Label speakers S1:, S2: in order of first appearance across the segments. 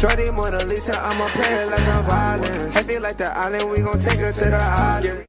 S1: Shorty Mona Lisa, I'ma play her like I'm violent. I feel like the island, we gon' take her to the island.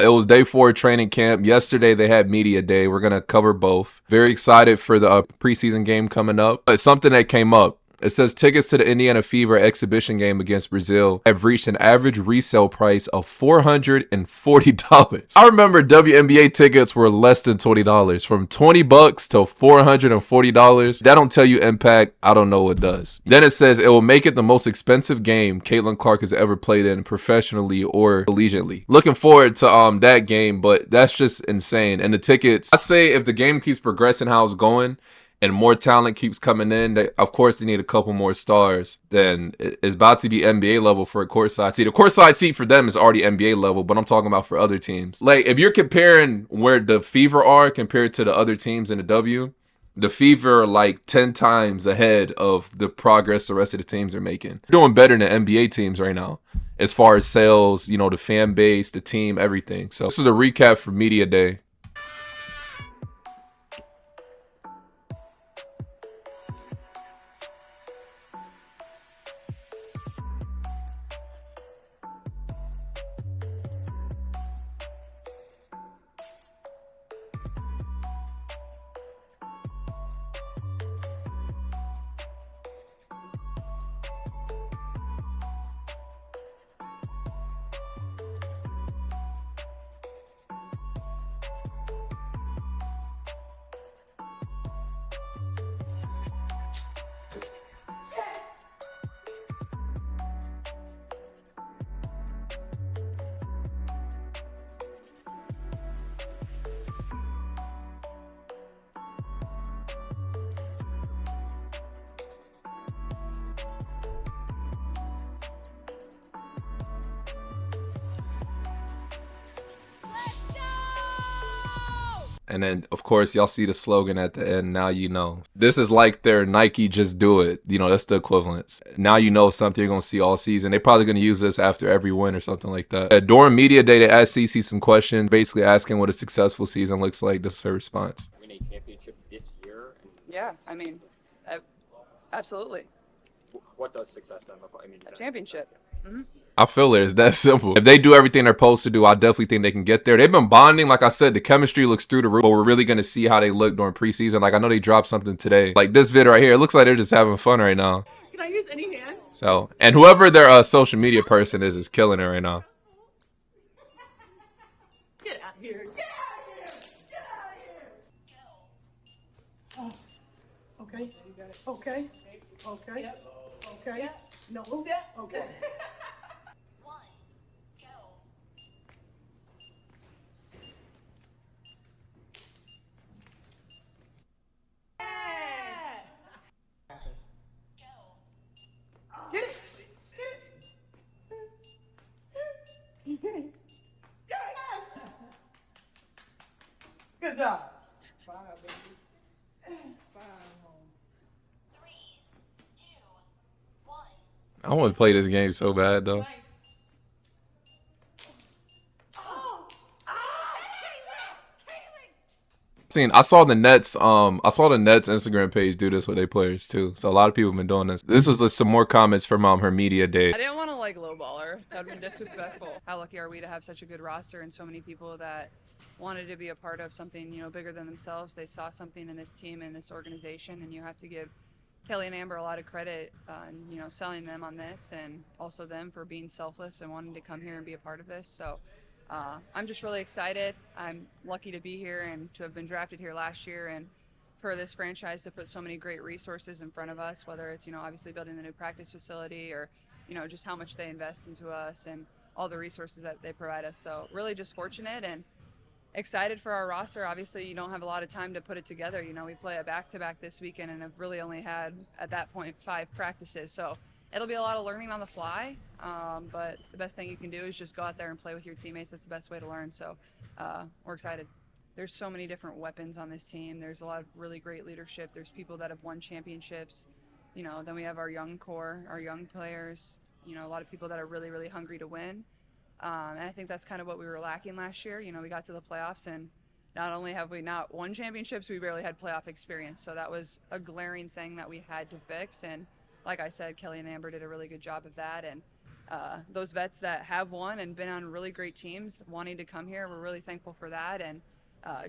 S2: It was day 4 of training camp. Yesterday they had media day. We're gonna cover both. Very excited for the preseason game coming up. It's something that came up. It says tickets to the Indiana Fever exhibition game against Brazil have reached an average resale price of $440. I remember WNBA tickets were less than $20. From $20 to $440. That don't tell you impact. I don't know what does. Then it says it will make it the most expensive game Caitlin Clark has ever played in professionally or collegiately. Looking forward to that game, but that's just insane. And the tickets, I say if the game keeps progressing how it's going, and more talent keeps coming in, of course they need a couple more stars. Then it's about to be NBA level for a courtside seat. The courtside seat for them is already NBA level, but I'm talking about for other teams. Like, if you're comparing where the Fever are compared to the other teams in the W, the Fever are like 10 times ahead of the progress the rest of the teams are making. They're doing better than NBA teams right now as far as sales, the fan base, the team, everything. So this is a recap for Media Day. And then, of course, y'all see the slogan at the end, now you know. This is like their Nike Just Do It. That's the equivalence. Now you know something you're going to see all season. They're probably going to use this after every win or something like that. During Media Day, they asked CeCe some questions, basically asking what a successful season looks like. This is her response.
S3: Win a championship this year?
S4: Yeah, absolutely.
S3: What does success then look like?
S4: A championship. Mm-hmm.
S2: I feel it. It's that simple. If they do everything they're supposed to do, I definitely think they can get there. They've been bonding. Like I said, the chemistry looks through the roof, but we're really going to see how they look during preseason. Like, I know they dropped something today. Like this vid right here, it looks like they're just having fun right now.
S5: Can I use any hand?
S2: So, and whoever their social media person is killing it right now.
S5: Get out here. Get out here. Get out here. Oh, okay. Okay. Okay. Yep. Okay. Yep. No, move that. Okay. Good job. 5, baby. 5 home.
S6: 3, 2, 1.
S2: I want to play this game so bad, though.
S5: Nice.
S2: I saw the Nets Instagram page do this with their players too. So a lot of people have been doing this. This was some more comments from her media day.
S4: I didn't want to lowball her. That would be disrespectful. How lucky are we to have such a good roster and so many people that wanted to be a part of something, bigger than themselves. They saw something in this team and this organization, and you have to give Kelly and Amber a lot of credit on, selling them on this, and also them for being selfless and wanting to come here and be a part of this. So I'm just really excited. I'm lucky to be here and to have been drafted here last year, and for this franchise to put so many great resources in front of us, whether it's, obviously building the new practice facility or, just how much they invest into us and all the resources that they provide us. So really just fortunate and excited for our roster. Obviously, you don't have a lot of time to put it together. We play a back-to-back this weekend and have really only had, at that point, 5 practices. So it'll be a lot of learning on the fly, but the best thing you can do is just go out there and play with your teammates. That's the best way to learn. So we're excited. There's so many different weapons on this team. There's a lot of really great leadership. There's people that have won championships. Then we have our young core, our young players, a lot of people that are really, really hungry to win. And I think that's kind of what we were lacking last year. We got to the playoffs, and not only have we not won championships, we barely had playoff experience. So that was a glaring thing that we had to fix. And like I said, Kelly and Amber did a really good job of that. And those vets that have won and been on really great teams wanting to come here, we're really thankful for that. And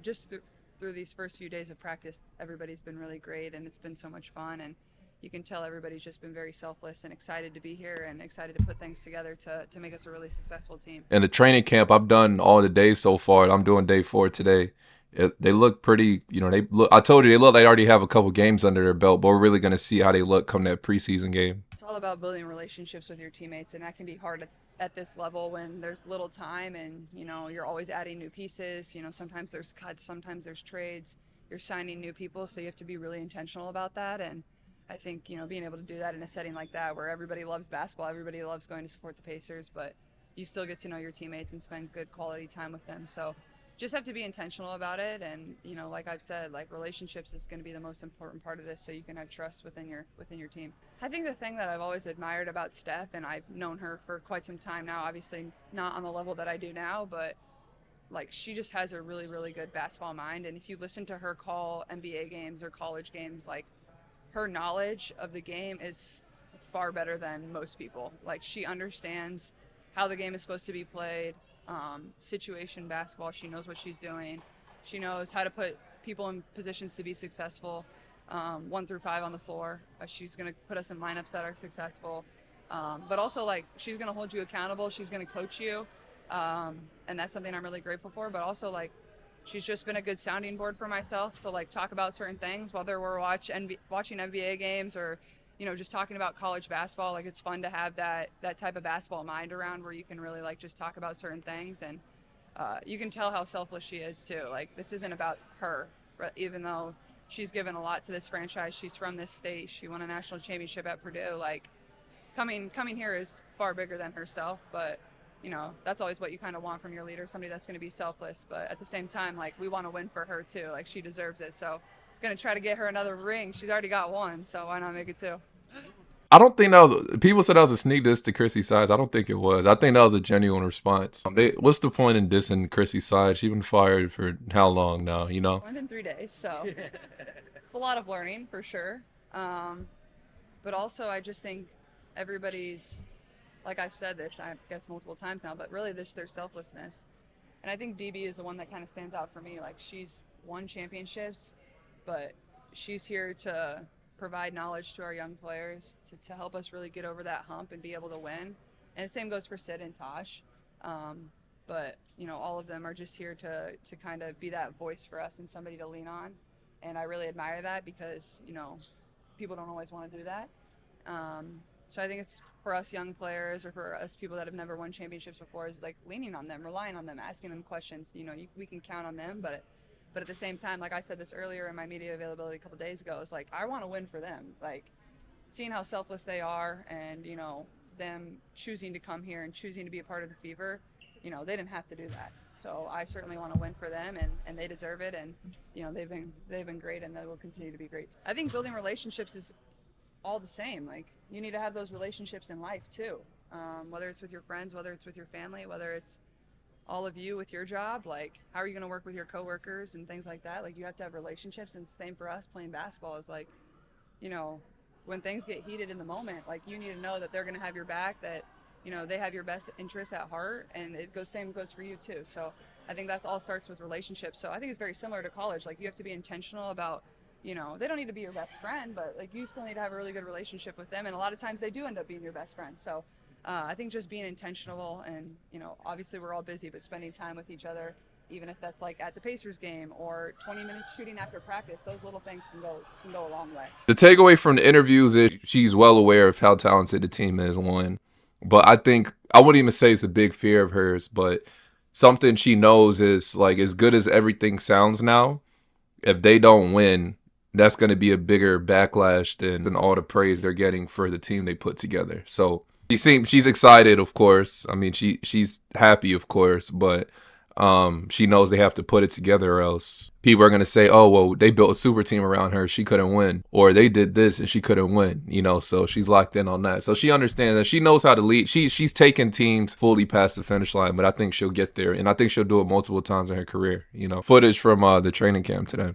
S4: just through these first few days of practice, everybody's been really great, and it's been so much fun. And you can tell everybody's just been very selfless and excited to be here and excited to put things together to make us a really successful team.
S2: And the training camp, I've done all the days so far. I'm doing day 4 today. They look pretty, I told you, they look like they already have a couple games under their belt, but we're really going to see how they look come that preseason game.
S4: It's all about building relationships with your teammates, and that can be hard at this level when there's little time and, you're always adding new pieces. Sometimes there's cuts, sometimes there's trades. You're signing new people, so you have to be really intentional about that. And I think, being able to do that in a setting like that where everybody loves basketball, everybody loves going to support the Pacers, but you still get to know your teammates and spend good quality time with them. So just have to be intentional about it. And, like I've said, like relationships is going to be the most important part of this, so you can have trust within your team. I think the thing that I've always admired about Steph, and I've known her for quite some time now, obviously not on the level that I do now, but like she just has a really, really good basketball mind. And if you listen to her call NBA games or college games, like her knowledge of the game is far better than most people. Like she understands how the game is supposed to be played, situation basketball. She knows what she's doing. She knows how to put people in positions to be successful, 1 through 5 on the floor. She's going to put us in lineups that are successful. But also, like, she's going to hold you accountable. She's going to coach you. And that's something I'm really grateful for. But also, like, she's just been a good sounding board for myself to, like, talk about certain things, whether we're watching NBA games or, just talking about college basketball. Like, it's fun to have that type of basketball mind around where you can really, like, just talk about certain things. And you can tell how selfless she is, too. Like, this isn't about her, even though she's given a lot to this franchise. She's from this state. She won a national championship at Purdue. Like, coming here is far bigger than herself, but that's always what you kind of want from your leader, somebody that's going to be selfless. But at the same time, like, we want to win for her too. Like, she deserves it. So going to try to get her another ring. She's already got one, so why not make it 2?
S2: I don't think that was, people said that was a sneak diss to Christie's side. I don't think it was. I think that was a genuine response. What's the point in dissing Christie's side? She's been fired for how long now,
S4: It's been 3 days, so it's a lot of learning for sure. But also I just think everybody's, like I've said this, I guess multiple times now, but really their selflessness. And I think DB is the one that kind of stands out for me. Like, she's won championships, but she's here to provide knowledge to our young players to help us really get over that hump and be able to win. And the same goes for Sid and Tosh. But, all of them are just here to kind of be that voice for us and somebody to lean on. And I really admire that because, people don't always want to do that. So I think it's for us young players or for us people that have never won championships before is like leaning on them, relying on them, asking them questions. We can count on them, but at the same time, like I said this earlier in my media availability a couple of days ago, it's like I want to win for them. Like, seeing how selfless they are and, them choosing to come here and choosing to be a part of the Fever, they didn't have to do that. So I certainly want to win for them, and they deserve it. And, they've been great, and they will continue to be great. I think building relationships is all the same. Like, you need to have those relationships in life too, whether it's with your friends, whether it's with your family, whether it's all of you with your job. Like, how are you going to work with your coworkers and things like that? Like, you have to have relationships. And same for us playing basketball is like, when things get heated in the moment, like, you need to know that they're going to have your back, that they have your best interests at heart, and same goes for you too. So I think that's all starts with relationships. So I think it's very similar to college. Like, you have to be intentional about, they don't need to be your best friend, but like, you still need to have a really good relationship with them. And a lot of times they do end up being your best friend. So I think just being intentional and, obviously we're all busy, but spending time with each other, even if that's like at the Pacers game or 20 minutes shooting after practice, those little things can go a long way.
S2: The takeaway from the interviews is she's well aware of how talented the team is, one. But I think, I wouldn't even say it's a big fear of hers, but something she knows is, like, as good as everything sounds now, if they don't win, that's going to be a bigger backlash than all the praise they're getting for the team they put together. So she's excited, of course. I mean, she's happy, of course, but she knows they have to put it together, or else people are going to say, oh, well, they built a super team around her, she couldn't win, or they did this and she couldn't win, so she's locked in on that. So she understands that, she knows how to lead. She's taken teams fully past the finish line, but I think she'll get there, and I think she'll do it multiple times in her career. Footage from the training camp today.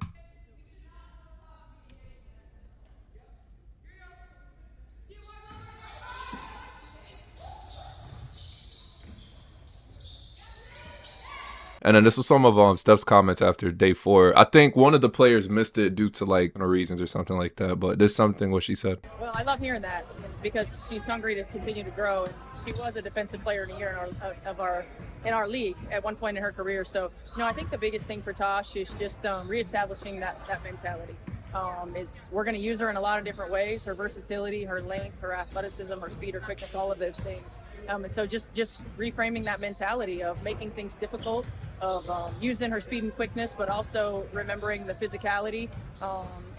S2: And then this was some of Steph's comments after day 4. I think one of the players missed it due to like no reasons or something like that. But this is something what she said.
S7: Well, I love hearing that because she's hungry to continue to grow. And she was a defensive player of the year in our league at one point in her career. So, I think the biggest thing for Tosh is just reestablishing that mentality. We're going to use her in a lot of different ways: her versatility, her length, her athleticism, her speed, her quickness, all of those things. And so just reframing that mentality of making things difficult, of using her speed and quickness, but also remembering the physicality,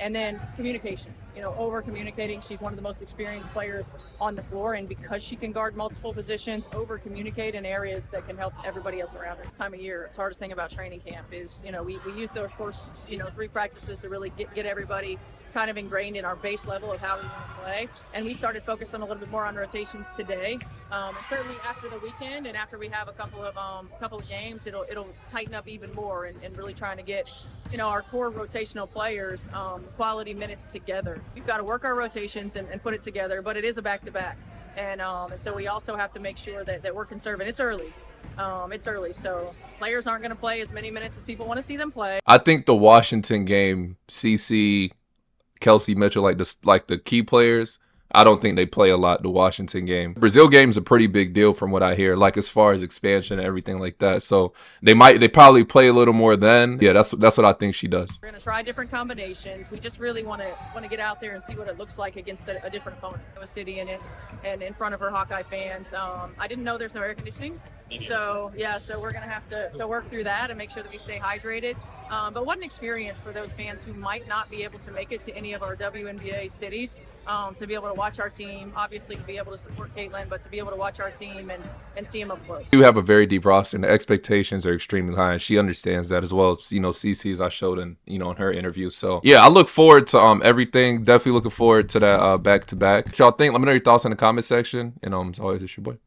S7: and then communication. Over communicating. She's one of the most experienced players on the floor, and because she can guard multiple positions, over communicate in areas that can help everybody else around her. This time of year, it's hardest thing about training camp is, we use those first, 3 practices to really get everybody kind of ingrained in our base level of how we want to play, and we started focusing a little bit more on rotations today. And certainly after the weekend and after we have a couple of games, it'll tighten up even more and really trying to get our core rotational players quality minutes together. We've got to work our rotations and put it together, but it is a back-to-back, and so we also have to make sure that we're conserving. It's early. So players aren't going to play as many minutes as people want to see them play.
S2: I think the Washington game, CC, Kelsey Mitchell, like the key players, I don't think they play a lot the Washington game. Brazil game's a pretty big deal from what I hear, like as far as expansion and everything like that. So they probably play a little more then. Yeah, that's what I think she does.
S7: We're going to try different combinations. We just really want to get out there and see what it looks like against a different opponent. Iowa City and in front of her Hawkeye fans. I didn't know there's no air conditioning. So we're going to have to work through that and make sure that we stay hydrated. But what an experience for those fans who might not be able to make it to any of our WNBA cities, to be able to watch our team, obviously to be able to support Caitlin, but to be able to watch our team and see them up close.
S2: You have a very deep roster, and the expectations are extremely high, and she understands that as well. CC, as I showed in in her interview. So yeah, I look forward to everything. Definitely looking forward to that back-to-back. What y'all think? Let me know your thoughts in the comment section. And as always, it's your boy.